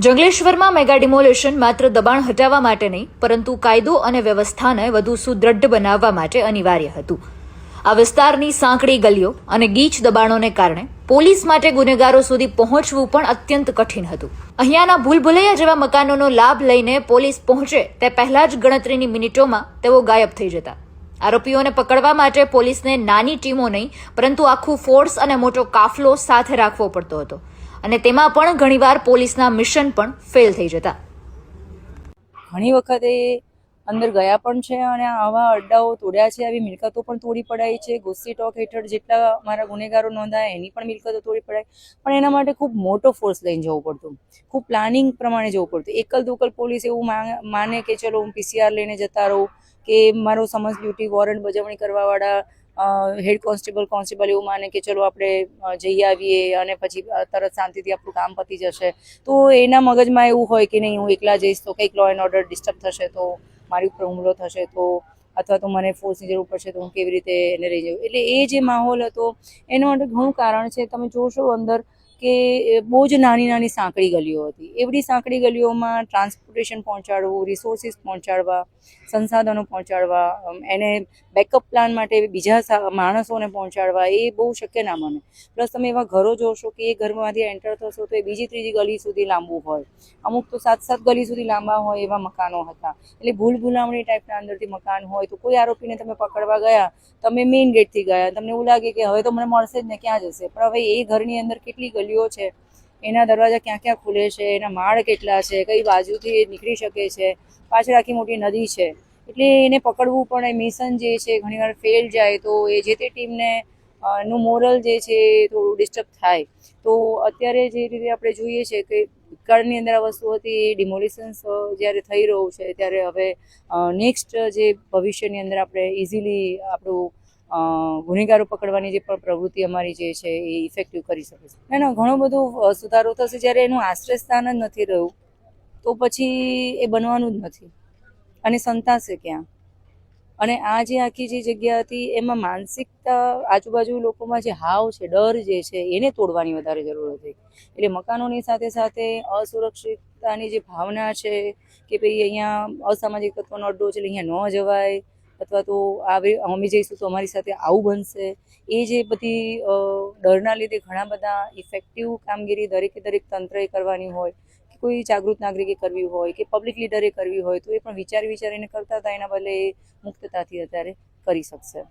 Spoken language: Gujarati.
જંગલેશ્વરમાં મેગા ડિમોલેશન માત્ર દબાણ હટાવવા માટે નહીં, પરંતુ કાયદો અને વ્યવસ્થાને વધુ સુદૃઢ બનાવવા માટે અનિવાર્ય હતું. આ વિસ્તારની સાંકડી ગલીઓ અને ગીચ દબાણોને કારણે પોલીસ માટે ગુનેગારો સુધી પહોંચવું પણ અત્યંત કઠિન હતું. અહીંયાના ભૂલભુલૈયા જેવા મકાનોનો લાભ લઈને પોલીસ પહોંચે તે પહેલા જ ગણતરીની મિનિટોમાં તેઓ ગાયબ થઈ જતા. આરોપીઓને પકડવા માટે પોલીસને નાની ટીમો નહીં, પરંતુ આખું ફોર્સ અને મોટો કાફલો સાથે રાખવો પડતો હતો. અને તેમાં પણ ઘણીવાર પોલીસના મિશન પણ ફેલ થઈ જતા. ઘણી વખતે અંદર ગયા પણ છે અને આવા અડ્ડાઓ તોડ્યા છે, આવી મિલકતો પણ તોડી પડાય છે. ગુસ્સી ટોક હેઠળ જેટલા મારા ગુનેગારો નોંધાયા એની પણ મિલકતો તોડી પડાય, પણ એના માટે ખૂબ મોટો ફોર્સ લઈને જવું પડતું, ખૂબ પ્લાનિંગ પ્રમાણે જવું પડતું. એકલ દોકલ પોલીસ એવું માને કે ચલો હું પીસીઆર લઈને જતા રહું, કે મારો સમન્સ ડ્યુટી વોરંટ બજાવણી કરવાવાળા હેડ કોન્સ્ટેબલ એવું માને કે ચલો આપણે જઈ આવીએ અને પછી તરત શાંતિથી આપણું કામ પતી જશે. તો એના મગજમાં એવું હોય કે નહીં, હું એકલા જઈશ તો કંઈક લો એન્ડ ઓર્ડર ડિસ્ટર્બ થશે, તો મારી ઉપર હુમલો થશે, તો અથવા તો મને ફોર્સની જરૂર પડશે તો હું કેવી રીતે એને રહી જાઉં. એટલે એ જે માહોલ હતો એના માટે ઘણું કારણ છે. તમે જોશો અંદર કે બહુ જ નાની નાની સાંકડી ગલીઓ હતી. એવડી સાંકડી ગલીઓમાં ટ્રાન્સપોર્ટેશન પહોંચાડવું, રિસોર્સિસ પહોંચાડવા, સંસાધનો પહોંચાડવા, એને બેકઅપ પ્લાન માટે બીજા માણસોને પહોંચાડવા, એ બહુ શક્ય ના બને. પ્લસ તમે એવા ઘરો જોશો કે એ ઘરમાંથી એન્ટર થશો તો એ બીજી ત્રીજી ગલી સુધી લાંબુ હોય, અમુક તો 7 ગલી સુધી લાંબા હોય એવા મકાનો હતા. એટલે ભૂલભુલામણી ટાઈપના અંદરથી મકાન હોય તો કોઈ આરોપીને તમે પકડવા ગયા, તમે મેઇન ગેટથી ગયા, તમને એવું લાગે કે હવે તો મને મળશે જ ને, ક્યાં જશે. પણ હવે એ ઘરની અંદર કેટલી ગલીઓ છે, એના દરવાજા ક્યાં ક્યાં ખુલે છે, એના માળ કેટલા છે, કઈ બાજુથી નીકળી શકે છે, પાછળ આખી મોટી નદી છે. એટલે એને પકડવું પણ એ મિશન જે છે ઘણીવાર ફેલ જાય તો એ જે તે ટીમને નું મોરલ જે છે થોડું ડિસ્ટર્બ થાય. તો અત્યારે જે રીતે આપણે જોઈએ છે કે ભૂતકાળની અંદર આ વસ્તુ હતી, ડિમોલિશન્સ જ્યારે થઈ રહ્યું છે ત્યારે હવે નેક્સ્ટ જે ભવિષ્યની અંદર આપણે ઇઝીલી આપણું ગુનેગારો પકડવાની જે પણ પ્રવૃત્તિ અમારી જે છે એ ઇફેક્ટિવ કરી શકે છે. એનો ઘણો બધો સુધારો થશે. જ્યારે એનું આશ્રય સ્થાન જ નથી રહ્યું તો પછી એ બનવાનું જ નથી અને સંતાશે ક્યાં. અને આ જે આખી જે જગ્યા હતી એમાં માનસિકતા આજુબાજુ લોકોમાં જે હાવ છે, ડર જે છે એને તોડવાની વધારે જરૂર હતી. એટલે મકાનોની સાથે સાથે અસુરક્ષિતતાની જે ભાવના છે કે ભાઈ અહીંયા અસામાજિક તત્વોનો અડ્ડો છે એટલે અહીંયા ન જવાય, અથવા તો અમે જઈશું તો અમારી સાથે આવું બનશે, એ જે બધી ડરના લીધે ઘણા બધા ઇફેક્ટિવ કામગીરી દરેકે દરેક તંત્રએ કરવાની હોય, કે કોઈ જાગૃત નાગરિકે કરવી હોય, કે પબ્લિક લીડરે કરવી હોય, તો એ પણ વિચારીને કરતા હતા. એના બદલે એ મુક્તતાથી અત્યારે કરી શકશે.